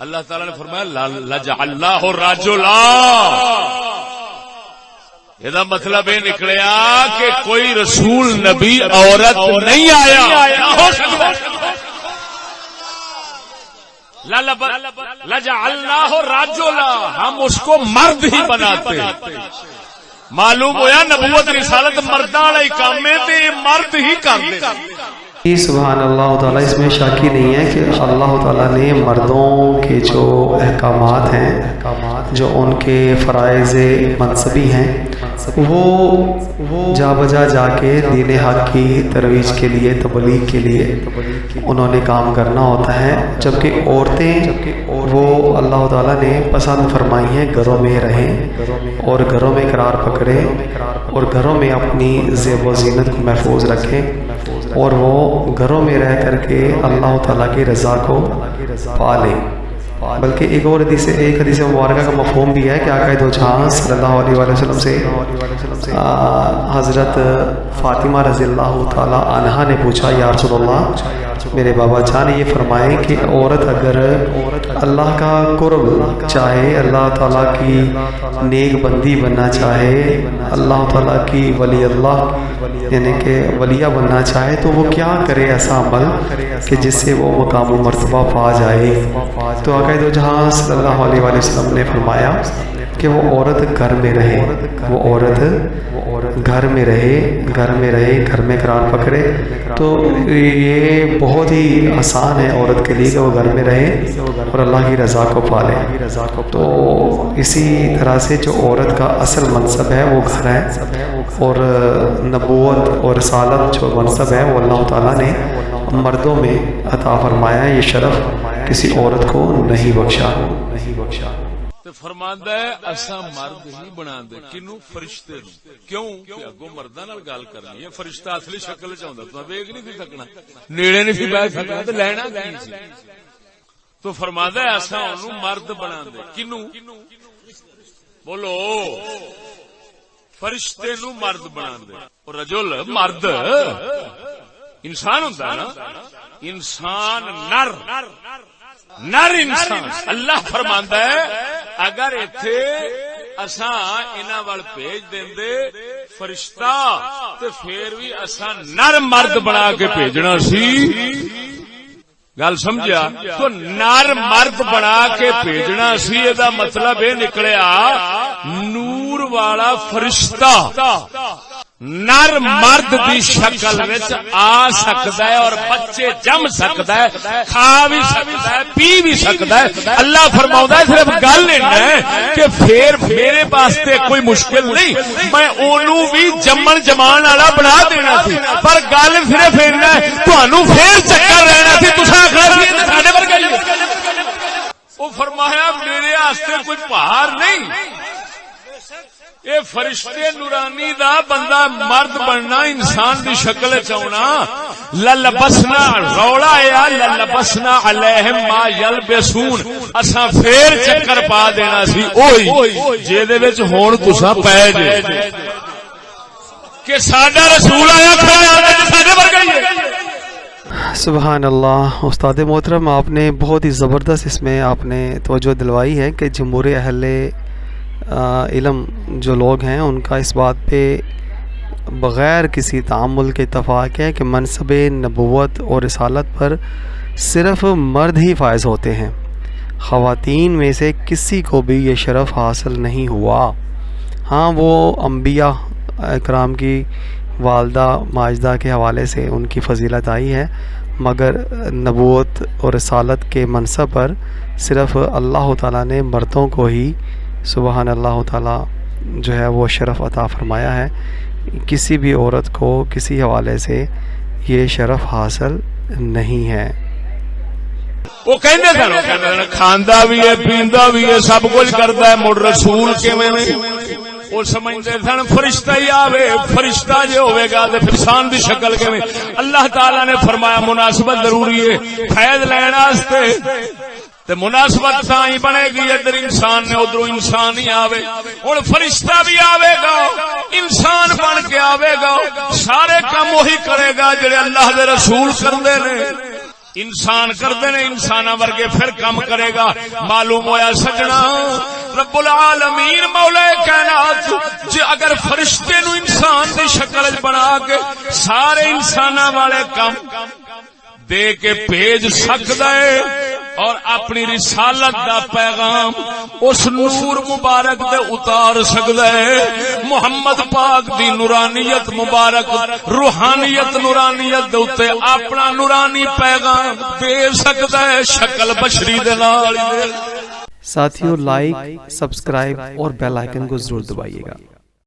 اللہ تعالی نے فرمایا لجعلناہ رجلا، یہ مطلب یہ نکلیا کہ کوئی رسول نبی عورت نہیں آیا، ہو سکتا لجعلناہ رجلا، ہم اس کو مرد ہی بناتے. معلوم ہوا نبوت رسالت مرداں والا کام ہے تے مرد ہی کرتے. سبحان اللہ تعالیٰ اس میں شاکی نہیں ہے کہ اللہ تعالیٰ نے مردوں کے جو احکامات ہیں، جو ان کے فرائض منصبی ہیں، وہ جا بجا جا کے دین حق کی ترویج کے لیے، تبلیغ کے لیے انہوں نے کام کرنا ہوتا ہے. جبکہ عورتیں وہ اللہ تعالیٰ نے پسند فرمائی ہیں گھروں میں رہیں اور گھروں میں قرار پکڑیں اور گھروں میں اپنی زیب و زینت کو محفوظ رکھیں اور وہ گھروں میں رہ کر کے اللہ تعالیٰ کی رضا کو پالیں. بلکہ ایک اور حدیث مبارکہ کا مفہوم بھی ہے کہ آقا دو جہاں صلی اللہ علیہ وسلم سے حضرت فاطمہ رضی اللہ تعالیٰ عنہا نے پوچھا، یا رسول اللہ میرے بابا جان یہ فرمائیں کہ عورت اگر اللہ کا قرب چاہے، اللہ تعالیٰ کی نیک بندی بننا چاہے، اللہ تعالیٰ کی ولی اللہ یعنی کہ ولیہ بننا چاہے تو وہ کیا کرے ایسا عمل کہ جس سے وہ مقام و مرتبہ پا جائے؟ تو آقا دو جہاں صلی اللہ علیہ وسلم نے فرمایا کہ وہ عورت گھر میں رہے، وہ عورت گھر میں رہے، گھر میں قرار پکڑے. تو یہ بہت ہی آسان ہے عورت کے لیے کہ وہ گھر میں رہے اور اللہ کی رضا کو پالے. تو اسی طرح سے جو عورت کا اصل منصب ہے وہ گھر ہے، اور نبوت اور رسالت جو منصب ہے وہ اللہ تعالیٰ نے مردوں میں عطا فرمایا ہے. یہ شرف کسی عورت کو نہیں بخشا. فرماندا ہے اساں مرد ہی بنا دے کنو فرشتے نو. کیوں کہ اگوں مرداں نال گل کرنی ہے. فرشتہ اصلی شکل وچ ہوندا تو ویکھ نہیں سی سکنا، نیڑے نہیں سی بیٹھ سکنا تے لینا کی سی. تو فرماندا ہے اساں اونوں مرد بنا دے. کنو بولو؟ فرشتے نو مرد بنا دے. اور رجل مرد انسان ہوندا نا، انسان نر انسان. اللہ فرماندا ہے اگر ایتھے اساں انہاں ول بھیج دیندے فرشتہ تے پھر بھی اساں نر مرد بنا کے بھیجنا سی. گل سمجھا؟ تو نر مرد بنا کے بھیجنا سی. اے دا مطلب یہ نکلیا نور والا فرشتہ نر مرد دی شکل وچ آ سکتا ہے اور بچے جم سکتا ہے، کھا بھی سکتا ہے، پی بھی سکتا ہے. اللہ فرماؤں ہے صرف گل ہے کہ پھر میرے واسطے کوئی مشکل نہیں، میں اونوں بھی جمن جمان والا بنا دینا سی. پر گل صرف اینا ہے تانوں پھر چکر رہنا سی. تساں آکھنا سی ساڈے ورگے. او فرمایا میرے واسطے کوئی پہاڑ نہیں. اے فرشتے نورانی دا بندہ مرد بننا، انسان دی شکل چونا. للبسنا روڑا یا للبسنا علیہم ما یلبسون. اساں پھر چکر پا دینا سی اوہی جے دے وچ ہن تساں پے جے کہ ساڈا رسول آیا کھڑا ساڈے ورگا ہی ہے. سبحان اللہ. استاد محترم آپ نے بہت ہی زبردست اس میں آپ نے توجہ دلوائی ہے کہ جمہور اہل علم جو لوگ ہیں ان کا اس بات پہ بغیر کسی تعامل کے اتفاق ہے کہ منصب نبوت اور رسالت پر صرف مرد ہی فائز ہوتے ہیں، خواتین میں سے کسی کو بھی یہ شرف حاصل نہیں ہوا. ہاں وہ انبیاء اکرام کی والدہ ماجدہ کے حوالے سے ان کی فضیلت آئی ہے، مگر نبوت اور رسالت کے منصب پر صرف اللہ تعالیٰ نے مردوں کو ہی سبحان اللہ تعالیٰ جو ہے وہ شرف عطا فرمایا ہے. کسی بھی عورت کو کسی حوالے سے یہ شرف حاصل نہیں ہے. وہ کہندے سن کھاندا بھی ہے، پیندا بھی ہے، سب کچھ کردا ہے، مڑ رسول کیویں نہیں؟ وہ سمجھتے سن فرشتہ ہی آوے، فرشتہ جو ہوئے گا تو انسان دی شکل کیویں؟ اللہ تعالیٰ نے فرمایا مناسبت ضروری ہے فیض لین واسطے، تے مناسبت تاں بنے گی ادھر انسان نے ادھر انسان ہی آوے. ہن فرشتہ بھی آوے گا، انسان بن کے آوے گا، سارے کام وہی کرے گا جڑے اللہ دے رسول کردے نے. انسان کردے نے انساناں ورگے پھر کم کرے گا. معلوم ہویا سجنا رب العالمین مولا کائنات جے اگر فرشتے نو انسان دی شکل وچ بنا کے سارے انساناں والے کم دے کے بھیج سکدا ہے اور اپنی رسالت دا پیغام اس نور مبارک دے اتار سکدا ہے. محمد پاک دی نورانیت مبارک روحانیت نورانیت دے اوتے اپنا نورانی پیغام دے سکدا ہے شکل بشری دے نال. ساتھیوں لائک سبسکرائب اور بیل آئیکن کو ضرور دبائیے گا.